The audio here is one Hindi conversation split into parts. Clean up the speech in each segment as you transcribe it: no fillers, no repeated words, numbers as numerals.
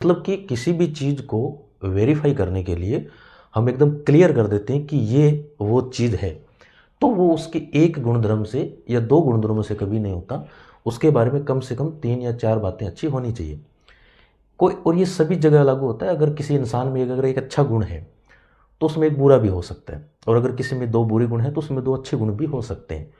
मतलब कि किसी भी चीज़ को वेरीफाई करने के लिए हम एकदम क्लियर कर देते हैं कि ये वो चीज़ है, तो वो उसके एक गुणधर्म से या दो गुणधर्मों से कभी नहीं होता। उसके बारे में कम से कम 3 या 4 बातें अच्छी होनी चाहिए। कोई और ये सभी जगह लागू होता है। अगर किसी इंसान में अगर एक अच्छा गुण है तो उसमें एक बुरा भी हो सकता है, और अगर किसी में 2 बुरे गुण हैं तो उसमें 2 अच्छे गुण भी हो सकते हैं।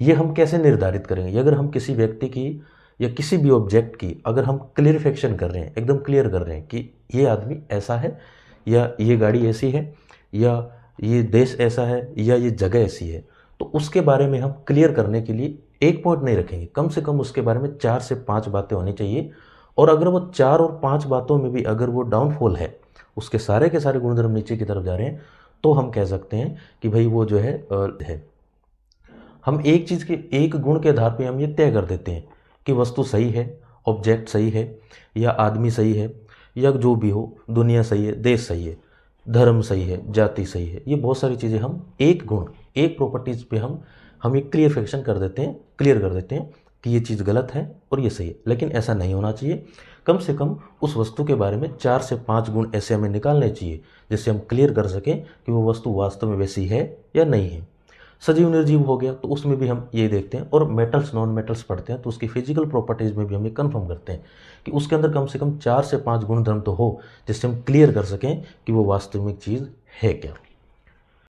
ये हम कैसे निर्धारित करेंगे? अगर हम किसी व्यक्ति की या किसी भी ऑब्जेक्ट की अगर हम क्लियरिफिकेशन कर रहे हैं, एकदम क्लियर कर रहे हैं कि ये आदमी ऐसा है, या ये गाड़ी ऐसी है, या ये देश ऐसा है, या ये जगह ऐसी है, तो उसके बारे में हम क्लियर करने के लिए एक पॉइंट नहीं रखेंगे, कम से कम उसके बारे में 4 से 5 बातें होनी चाहिए। और अगर वो 4 और 5 बातों में भी अगर वो डाउनफॉल है, उसके सारे के सारे गुणधर्म नीचे की तरफ जा रहे हैं, तो हम कह सकते हैं कि भाई वो जो है। हम एक चीज़ के एक गुण के आधार पे हम ये तय कर देते हैं कि वस्तु सही है, ऑब्जेक्ट सही है, या आदमी सही है, या जो भी हो, दुनिया सही है, देश सही है, धर्म सही है, जाति सही है। ये बहुत सारी चीज़ें हम एक गुण, एक प्रॉपर्टीज़ पे हम एक क्लियरिफिकेशन कर देते हैं, क्लियर कर देते हैं कि ये चीज़ गलत है और ये सही है। लेकिन ऐसा नहीं होना चाहिए। कम से कम उस वस्तु के बारे में 4 से 5 गुण ऐसे हमें निकालने चाहिए जिससे हम क्लियर कर सकें कि वो वस्तु वास्तव में वैसी है या नहीं है। सजीव निर्जीव हो गया तो उसमें भी हम ये देखते हैं, और मेटल्स नॉन मेटल्स पढ़ते हैं तो उसकी फिजिकल प्रॉपर्टीज़ में भी हम ये कन्फर्म करते हैं कि उसके अंदर कम से कम 4 से 5 गुण धर्म तो हो जिससे हम क्लियर कर सकें कि वो वास्तविक चीज़ है क्या।